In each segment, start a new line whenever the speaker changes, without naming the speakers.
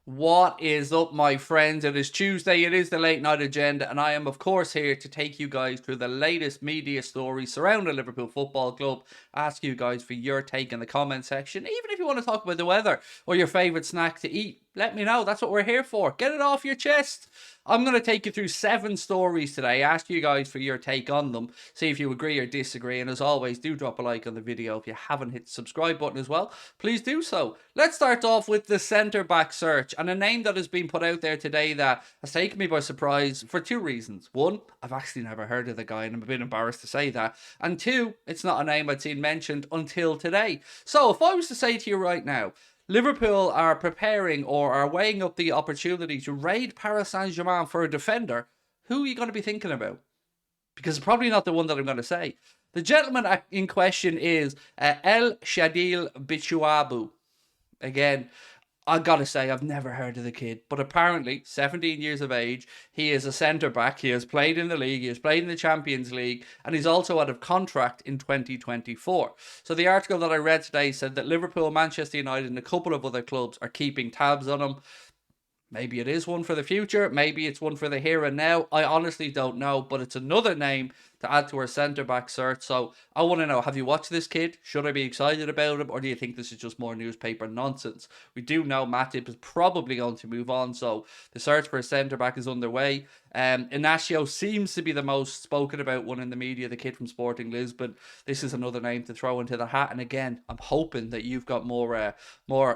What is up, my friends? It is Tuesday, it is the late night agenda, and I am, of course, here to take you guys through the latest media stories surrounding Liverpool Football Club. Ask you guys for your take in the comment section. Even if you want to talk about the weather or your favourite snack to eat, let me know. That's what we're here for. Get it off your chest. I'm going to take you through 7 stories today, ask you guys for your take on them, see if you agree or disagree, and as always, do drop a like on the video. If you haven't hit the subscribe button as well, please do so. Let's start off with the centre-back search, and a name that has been put out there today that has taken me by surprise for 2 reasons. One, I've actually never heard of the guy, and I'm a bit embarrassed to say that. And 2, it's not a name I'd seen mentioned until today. So, if I was to say to you right now, Liverpool are preparing or are weighing up the opportunity to raid Paris Saint-Germain for a defender, who are you going to be thinking about? Because it's probably not the one that I'm going to say. The gentleman in question is El Shadil Bichuabu. Again, I gotta say, I've never heard of the kid, but apparently, 17 years of age, he is a centre back. He has played in the league, he has played in the Champions League, and he's also out of contract in 2024. So the article that I read today said that Liverpool, Manchester United, and a couple of other clubs are keeping tabs on him. Maybe it is one for the future. Maybe it's one for the here and now. I honestly don't know, but it's another name to add to our centre-back search. So I want to know, have you watched this kid? Should I be excited about him? Or do you think this is just more newspaper nonsense? We do know Matip is probably going to move on. So the search for a centre-back is underway. Inacio seems to be the most spoken about one in the media, the kid from Sporting Lisbon. This is another name to throw into the hat. And again, I'm hoping that you've got more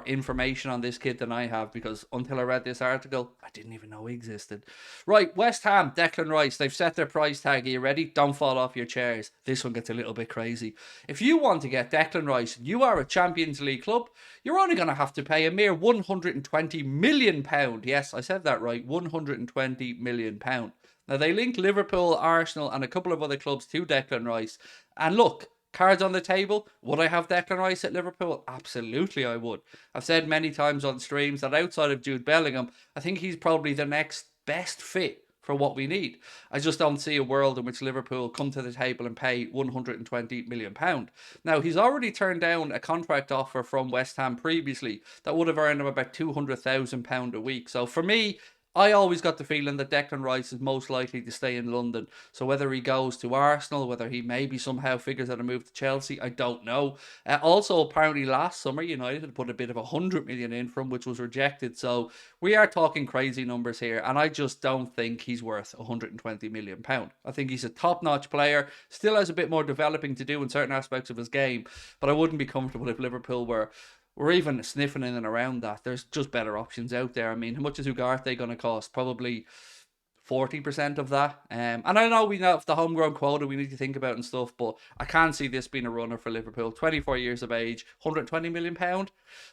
information on this kid than I have, because until I read this article, I didn't even know he existed. Right, West Ham, Declan Rice, they've set their price tag. Are you ready? Don't fall off your chairs. This one gets a little bit crazy. If you want to get Declan Rice, you are a Champions League club, you're only going to have to pay a mere £120 million. Yes, I said that right, £120 million. Now, they link Liverpool, Arsenal, and a couple of other clubs to Declan Rice. And look, cards on the table, would I have Declan Rice at Liverpool? Absolutely I would. I've said many times on streams that outside of Jude Bellingham, I think he's probably the next best fit for what we need. I just don't see a world in which Liverpool come to the table and pay £120 million. Now, he's already turned down a contract offer from West Ham previously that would have earned him about £200,000 a week. So for me, I always got the feeling that Declan Rice is most likely to stay in London. So whether he goes to Arsenal, whether he maybe somehow figures out a move to Chelsea, I don't know. Also, apparently last summer, United had put a bit of 100 million in from, which was rejected. So we are talking crazy numbers here, and I just don't think he's worth 120 million pound. I think he's a top-notch player, still has a bit more developing to do in certain aspects of his game, but I wouldn't be comfortable if Liverpool were we're even sniffing in and around that. There's just better options out there. I mean, how much is Ugarte going to cost? Probably 40% of that. And I know we have the homegrown quota we need to think about and stuff, but I can't see this being a runner for Liverpool. 24 years of age, £120 million.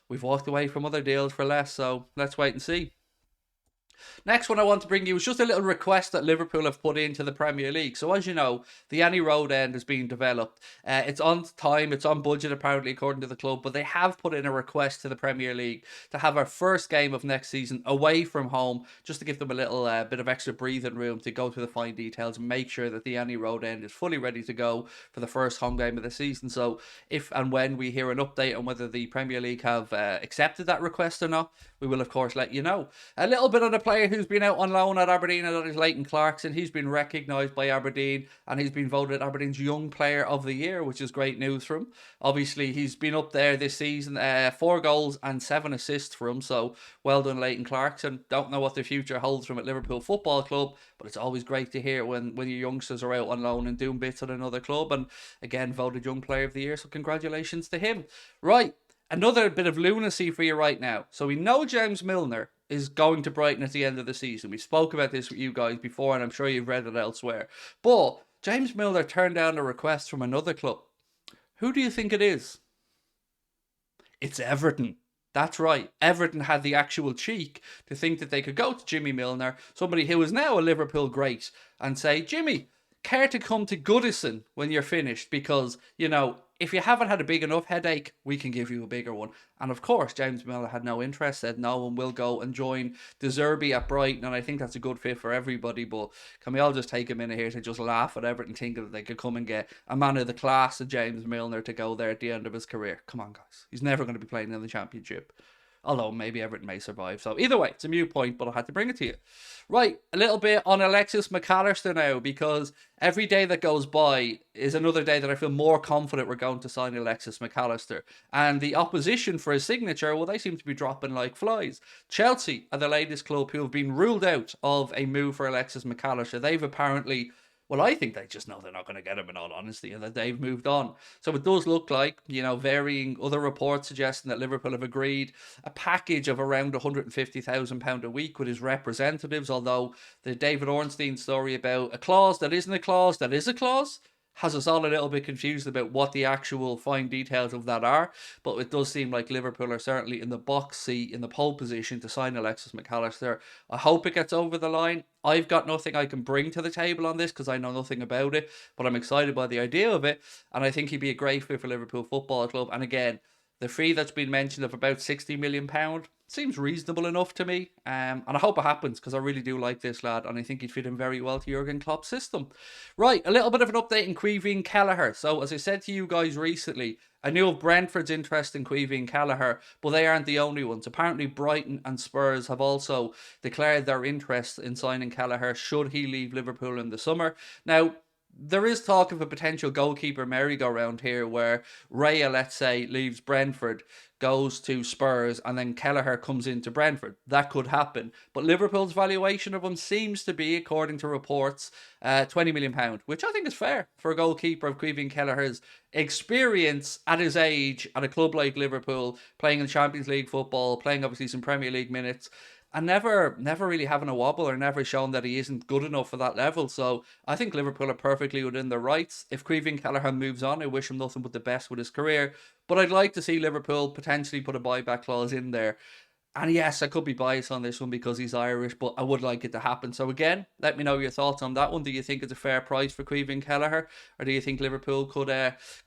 We've walked away from other deals for less, so let's wait and see. Next one I want to bring you is just a little request that Liverpool have put into the Premier League. So as you know, the Annie Road end is being developed. It's on time, it's on budget apparently according to the club, but they have put in a request to the Premier League to have our first game of next season away from home, just to give them a little bit of extra breathing room to go through the fine details and make sure that the Annie Road end is fully ready to go for the first home game of the season. So if and when we hear an update on whether the Premier League have accepted that request or not, we will of course let you know. A little bit on the player who's been out on loan at Aberdeen, and that is Leighton Clarkson. He's been recognised by Aberdeen and he's been voted Aberdeen's Young Player of the Year, which is great news for him. Obviously, he's been up there this season, 4 goals and 7 assists for him, so well done Leighton Clarkson. Don't know what the future holds from at Liverpool Football Club, but it's always great to hear when your youngsters are out on loan and doing bits at another club, and again, voted Young Player of the Year, so congratulations to him. Right, another bit of lunacy for you right now. So we know James Milner is going to Brighton at the end of the season. We spoke about this with you guys before, and I'm sure you've read it elsewhere. But James Milner turned down a request from another club. Who do you think it is? It's Everton. That's right. Everton had the actual cheek to think that they could go to Jimmy Milner, somebody who is now a Liverpool great, and say, Jimmy, care to come to Goodison when you're finished? Because, you know, if you haven't had a big enough headache, we can give you a bigger one. And of course, James Milner had no interest, said no, and will go and join De Zerbi at Brighton. And I think that's a good fit for everybody. But can we all just take a minute here to just laugh at Everton, thinking that they could come and get a man of the class of James Milner to go there at the end of his career? Come on, guys. He's never going to be playing in the Championship. Although maybe Everton may survive. So either way, it's a moot point, but I had to bring it to you. Right, a little bit on Alexis McAllister now, because every day that goes by is another day that I feel more confident we're going to sign Alexis McAllister. And the opposition for his signature, well, they seem to be dropping like flies. Chelsea are the latest club who have been ruled out of a move for Alexis McAllister. They've apparently, well, I think they just know they're not going to get him, in all honesty, and that they've moved on. So it does look like, varying other reports suggesting that Liverpool have agreed a package of around £150,000 a week with his representatives, although the David Ornstein story about a clause that isn't a clause that is a clause has us all a little bit confused about what the actual fine details of that are. But it does seem like Liverpool are certainly in the box seat, in the pole position to sign Alexis McAllister. I hope it gets over the line. I've got nothing I can bring to the table on this because I know nothing about it, but I'm excited by the idea of it, and I think he'd be a great fit for Liverpool Football Club. And again, the fee that's been mentioned of about £60 million seems reasonable enough to me. And I hope it happens because I really do like this lad and I think he'd fit in very well to Jurgen Klopp's system. Right, a little bit of an update in Caoimhín Kelleher. So as I said to you guys recently, I knew of Brentford's interest in Caoimhín Kelleher, but they aren't the only ones. Apparently Brighton and Spurs have also declared their interest in signing Kelleher should he leave Liverpool in the summer. Now, there is talk of a potential goalkeeper merry-go-round here where Raya, let's say, leaves Brentford, goes to Spurs, and then Kelleher comes into Brentford. That could happen. But Liverpool's valuation of him seems to be, according to reports, £20 million, which I think is fair for a goalkeeper of Caoimhín Kelleher's experience at his age at a club like Liverpool, playing in Champions League football, playing obviously some Premier League minutes, and never really having a wobble or never shown that he isn't good enough for that level. So I think Liverpool are perfectly within their rights. If Caoimhín Kelleher moves on, I wish him nothing but the best with his career. But I'd like to see Liverpool potentially put a buyback clause in there. And yes, I could be biased on this one because he's Irish, but I would like it to happen. So again, let me know your thoughts on that one. Do you think it's a fair price for Caoimhín Kelleher, or do you think Liverpool could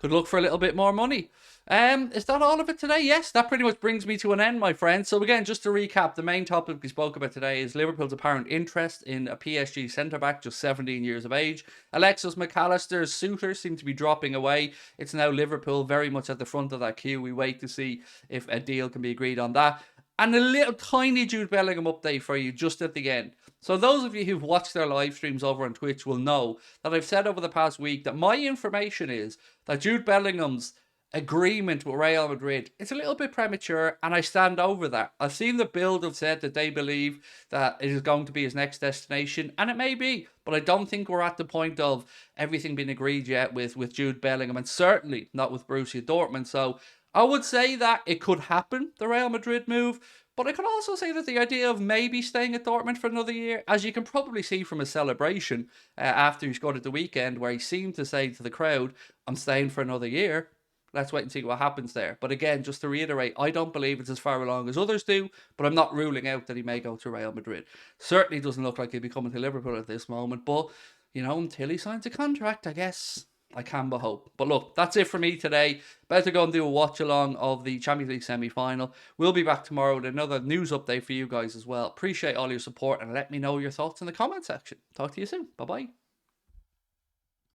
look for a little bit more money? Is that all of it today? Yes, that pretty much brings me to an end, my friends. So again, just to recap, the main topic we spoke about today is Liverpool's apparent interest in a PSG centre-back just 17 years of age. Alexis McAllister's suitors seem to be dropping away. It's now Liverpool very much at the front of that queue. We wait to see if a deal can be agreed on that. And a little tiny Jude Bellingham update for you just at the end. So those of you who've watched their live streams over on Twitch will know that I've said over the past week that my information is that Jude Bellingham's agreement with Real Madrid, it's a little bit premature, and I stand over that. I've seen the Bild have said that they believe that it is going to be his next destination, and it may be, but I don't think we're at the point of everything being agreed yet with Jude Bellingham, and certainly not with Borussia Dortmund. So I would say that it could happen, the Real Madrid move, but I could also say that the idea of maybe staying at Dortmund for another year, as you can probably see from his celebration after he scored at the weekend, where he seemed to say to the crowd, I'm staying for another year. Let's wait and see what happens there. But again, just to reiterate, I don't believe it's as far along as others do, but I'm not ruling out that he may go to Real Madrid. Certainly doesn't look like he'll be coming to Liverpool at this moment, but, until he signs a contract, I guess I can but hope. But look, that's it for me today. About to go and do a watch along of the Champions League semi-final. We'll be back tomorrow with another news update for you guys as well. Appreciate all your support and let me know your thoughts in the comment section. Talk to you soon. Bye-bye.